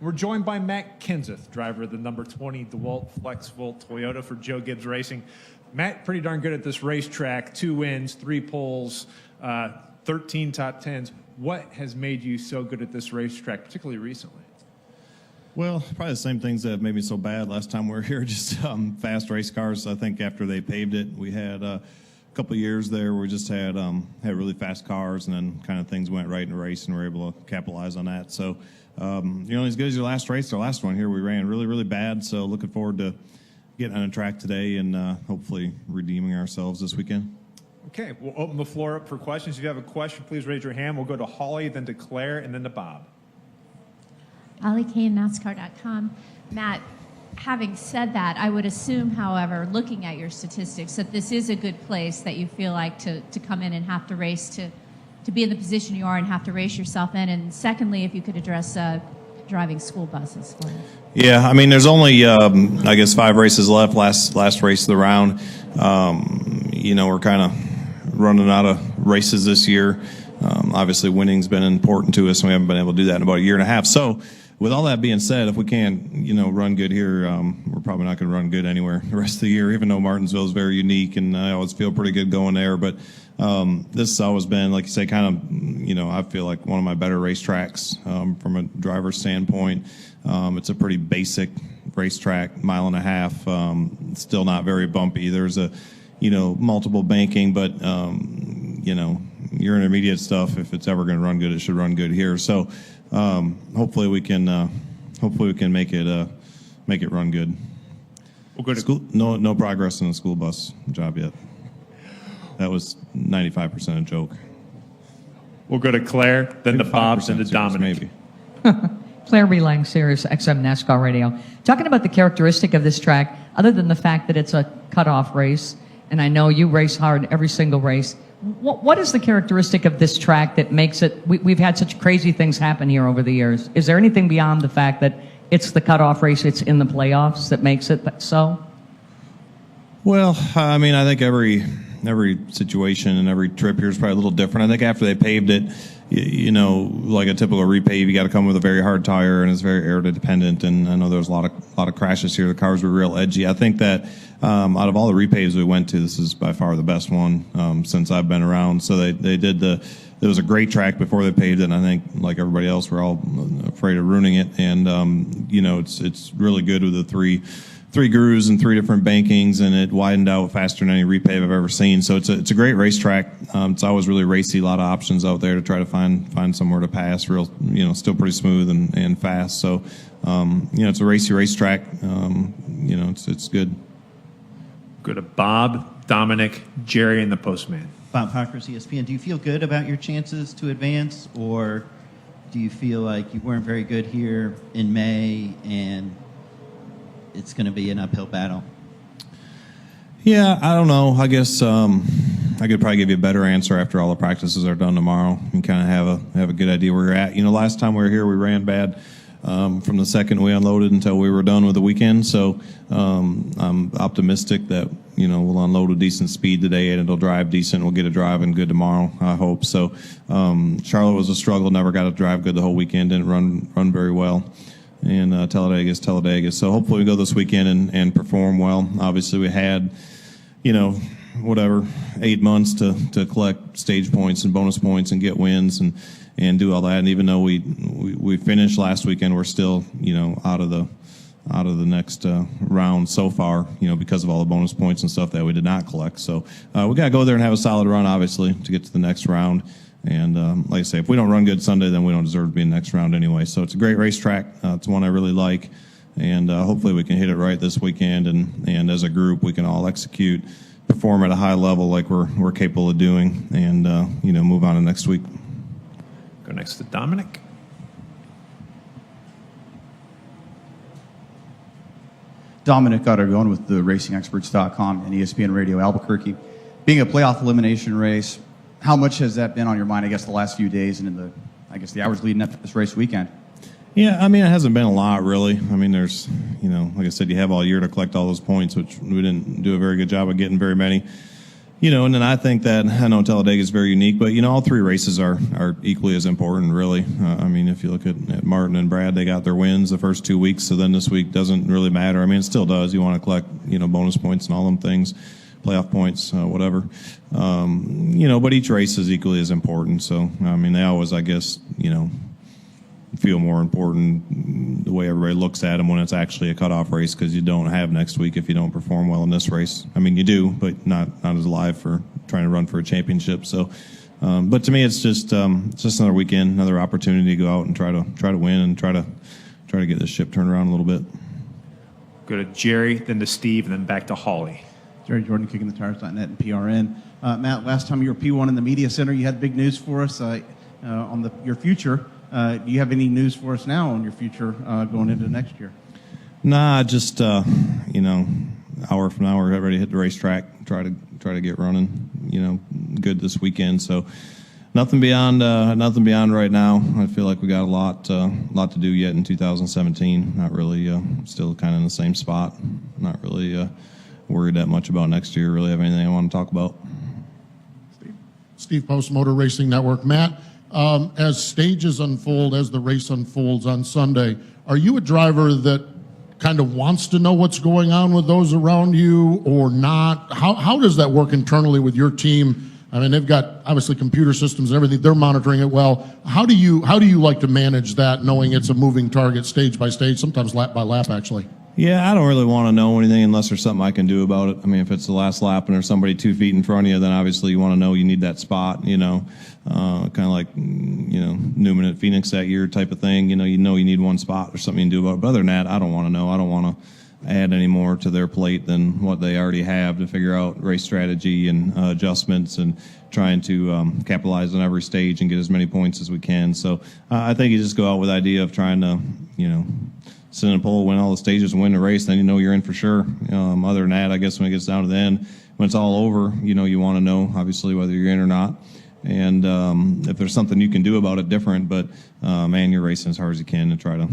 We're joined by Matt Kenseth, driver of the number 20 DeWalt FlexVolt Toyota for Joe Gibbs Racing. Matt, pretty darn good at this racetrack. 2 wins, 3 poles, 13 top 10s. What has made you so good at this racetrack, particularly recently? Well, probably the same things that made me so bad last time we were here, just fast race cars. I think after they paved it, we had a couple of years there where we just had really fast cars, and then kind of things went right in the race, and we were able to capitalize on that. So, as good as your last race, our last one here, we ran really, really bad. So looking forward to getting on a track today and hopefully redeeming ourselves this weekend. Okay, we'll open the floor up for questions. If you have a question, please raise your hand. We'll go to Holly, then to Claire, and then to Bob. Holly Kane, NASCAR.com. Matt, having said that, I would assume, however, looking at your statistics, that this is a good place that you feel like to come in and have to race, to be in the position you are and have to race yourself in. And secondly, if you could address driving school buses for you. Yeah, I mean, there's only, 5 races left, last race of the round. We're kind of running out of races this year. Obviously, winning's been important to us, and we haven't been able to do that in about a year and a half. So, with all that being said, if we can't, run good here, we're probably not going to run good anywhere the rest of the year, even though Martinsville is very unique, and I always feel pretty good going there. But this has always been, like you say, kind of, I feel like one of my better racetracks from a driver's standpoint. It's a pretty basic racetrack, 1.5 miles, still not very bumpy. There's multiple banking, but, your intermediate stuff, if it's ever going to run good, it should run good here. So hopefully we can make it run good. We'll go to school. No progress in the school bus job yet. That was 95% a joke. We'll go to Claire, then to Bob, then to Dominic. Maybe. Claire Relang, Sirius XM NASCAR Radio. Talking about the characteristic of this track, other than the fact that it's a cutoff race, and I know you race hard every single race, what is the characteristic of this track that makes it, we've had such crazy things happen here over the years. Is there anything beyond the fact that it's the cutoff race, it's in the playoffs, that makes it so? Well, I mean, I think every situation and every trip here is probably a little different. I think after they paved it, like a typical repave, you got to come with a very hard tire, and it's very air dependent. And I know there was a lot of crashes here. The cars were real edgy. I think that out of all the repaves we went to, this is by far the best one since I've been around. So they did it was a great track before they paved it, and I think, like everybody else, we're all afraid of ruining it. And it's really good with the three grooves and 3 different bankings, and it widened out faster than any repave I've ever seen. So it's a great racetrack. It's always really racy, a lot of options out there to try to find somewhere to pass. Still pretty smooth and fast. So it's a racy racetrack. It's good. Go to Bob, Dominic, Jerry, and the postman. Bob Parker's ESPN. Do you feel good about your chances to advance, or do you feel like you weren't very good here in May and it's going to be an uphill battle? Yeah, I don't know. I guess I could probably give you a better answer after all the practices are done tomorrow and kind of have a good idea where we're at. Last time we were here, we ran bad from the second we unloaded until we were done with the weekend. So I'm optimistic that we'll unload with decent speed today, and it'll drive decent. We'll get it driving good tomorrow, I hope. So Charlotte was a struggle. Never got to drive good the whole weekend. Didn't run very well. And Talladega. So hopefully we go this weekend and perform well. Obviously we had, 8 months to collect stage points and bonus points and get wins and do all that. And even though we finished last weekend, we're still, out of the next round so far, because of all the bonus points and stuff that we did not collect. So we got to go there and have a solid run, obviously, to get to the next round. And like I say, if we don't run good Sunday, then we don't deserve to be in the next round anyway. So it's a great racetrack. It's one I really like. And hopefully we can hit it right this weekend. And as a group, we can all execute, perform at a high level like we're capable of doing, and move on to next week. Go next to Dominic. Dominic Ottergone with the RacingExperts.com and ESPN Radio Albuquerque. Being a playoff elimination race, how much has that been on your mind, I guess, the last few days and in the hours leading up to this race weekend? Yeah, I mean, it hasn't been a lot, really. I mean, there's, like I said, you have all year to collect all those points, which we didn't do a very good job of getting very many. And then I think that, I know Talladega is very unique, but, all three races are equally as important, really. If you look at Martin and Brad, they got their wins the first 2 weeks, so then this week doesn't really matter. It still does. You want to collect, bonus points and all them things, playoff points, whatever. But each race is equally as important. So, they always, I guess, feel more important the way everybody looks at them when it's actually a cutoff race, because you don't have next week if you don't perform well in this race. You do, but not as live for trying to run for a championship. So, but to me, it's just another weekend, another opportunity to go out and try to win and try to get this ship turned around a little bit. Go to Jerry, then to Steve, and then back to Holly. Jerry Jordan, KickingTheTires.net and PRN. Matt, last time you were P1 in the media center, you had big news for us on your future. Do you have any news for us now on your future going into next year? Nah, just hour from now we're ready to hit the racetrack, try to get running, good this weekend. So nothing beyond right now. I feel like we got a lot to do yet in 2017. Not really, still kind of in the same spot. Not really worried that much about next year. Really have anything I want to talk about? Steve Post, Motor Racing Network. Matt, as stages unfold, as the race unfolds on Sunday, are you a driver that kind of wants to know what's going on with those around you or not? How does that work internally with your team? They've got obviously computer systems and everything. They're monitoring it well. How do you like to manage that, knowing it's a moving target stage by stage, sometimes lap by lap, actually? Yeah, I don't really want to know anything unless there's something I can do about it. If it's the last lap and there's somebody 2 feet in front of you, then obviously you want to know you need that spot, kind of like, Newman at Phoenix that year type of thing. You need one spot or something you can do about it. But other than that, I don't want to know. I don't want to add any more to their plate than what they already have to figure out race strategy and adjustments and trying to capitalize on every stage and get as many points as we can. So I think you just go out with the idea of trying to, sit in a pole, win all the stages, and win the race, then you're in for sure. Other than that, I guess when it gets down to the end, when it's all over, you want to know, obviously, whether you're in or not. And if there's something you can do about it different, but, you're racing as hard as you can to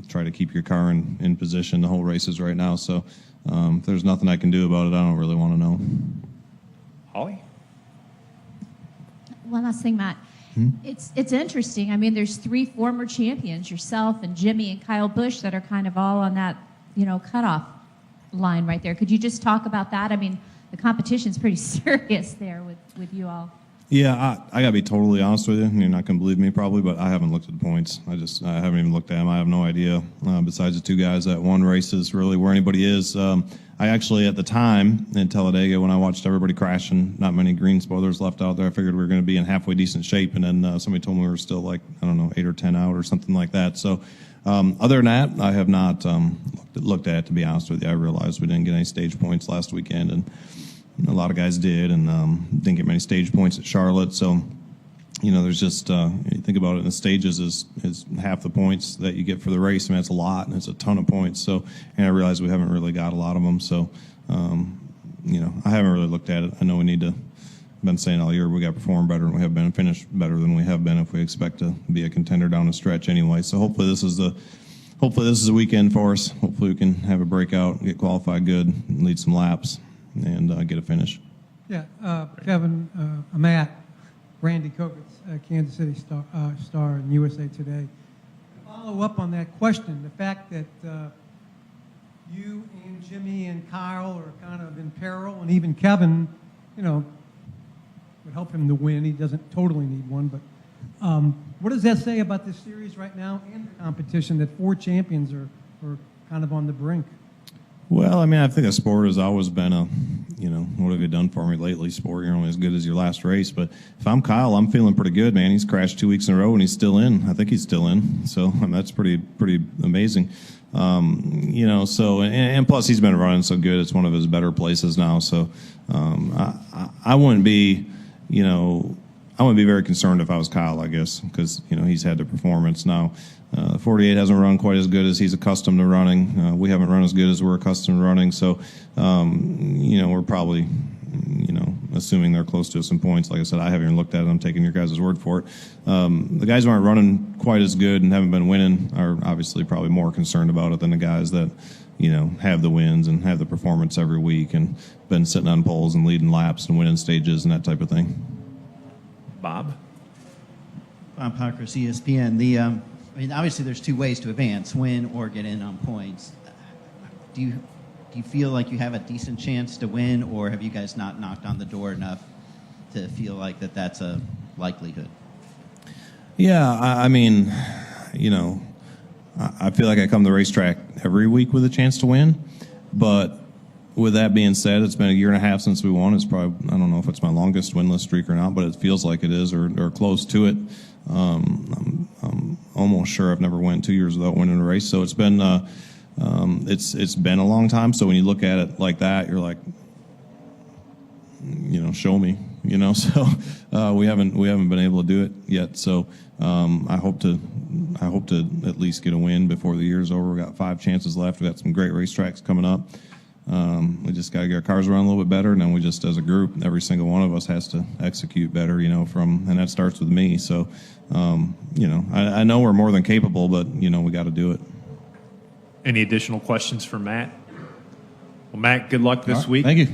try to keep your car in position the whole races right now. So if there's nothing I can do about it, I don't really want to know. Holly? One last thing, Matt. It's interesting. There's 3 former champions, yourself and Jimmy and Kyle Busch, that are kind of all on that, cutoff line right there. Could you just talk about that? The competition's pretty serious there with you all. Yeah, I gotta be totally honest with you. You're not gonna believe me probably, but I haven't looked at the points. I haven't even looked at them. I have no idea. Besides the 2 guys that won races, really where anybody is. I actually, at the time in Talladega, when I watched everybody crash and not many green spoilers left out there, I figured we were going to be in halfway decent shape. And then somebody told me we were still 8 or 10 out or something like that. So other than that, I have not looked at it, to be honest with you. I realized we didn't get any stage points last weekend, and a lot of guys did, and didn't get many stage points at Charlotte. So, there's just, you think about it, in the stages is half the points that you get for the race. It's a lot, and it's a ton of points. So, and I realize we haven't really got a lot of them. So, I haven't really looked at it. I know we need to, been saying all year, we got to perform better than we have been and finish better than we have been if we expect to be a contender down the stretch anyway. So hopefully this is a weekend for us. Hopefully we can have a breakout, get qualified good, lead some laps, and get a finish. Yeah, Kevin, Matt, Randy Kovitz, Kansas City Star and USA Today. To follow up on that question, the fact that you and Jimmy and Kyle are kind of in peril, and even Kevin, would help him to win. He doesn't totally need one, but what does that say about this series right now and the competition that 4 champions are kind of on the brink? Well, I think the sport has always been what have you done for me lately, sport? You're only as good as your last race. But if I'm Kyle, I'm feeling pretty good, man. He's crashed 2 weeks in a row, and he's still in. I think he's still in. So that's pretty amazing. So, and plus he's been running so good. It's one of his better places now. So I wouldn't be, I wouldn't be very concerned if I was Kyle, I guess, because, he's had the performance. Now, 48 hasn't run quite as good as he's accustomed to running. We haven't run as good as we're accustomed to running. So, we're probably, assuming they're close to some points. Like I said, I haven't even looked at it. I'm taking your guys' word for it. The guys who aren't running quite as good and haven't been winning are obviously probably more concerned about it than the guys that, have the wins and have the performance every week and been sitting on poles and leading laps and winning stages and that type of thing. Bob? Bob Pockris, ESPN. Obviously there's two ways to advance: win or get in on points. Do you feel like you have a decent chance to win, or have you guys not knocked on the door enough to feel like that's a likelihood? Yeah, I mean, I feel like I come to the racetrack every week with a chance to win. But with that being said, it's been a year and a half since we won. It's probably, I don't know if it's my longest winless streak or not, but it feels like it is, or close to it. I'm almost sure I've never went 2 years without winning a race. So it's been it's been a long time. So when you look at it like that, you're like, show me. So we haven't been able to do it yet. So I hope to at least get a win before the year's over. We got 5 chances left. We got some great racetracks coming up. We just got to get our cars running a little bit better, and then we just, as a group, every single one of us has to execute better. And that starts with me. So I know we're more than capable, but we got to do it. Any additional questions for Matt? Well, Matt, good luck this week. Thank you.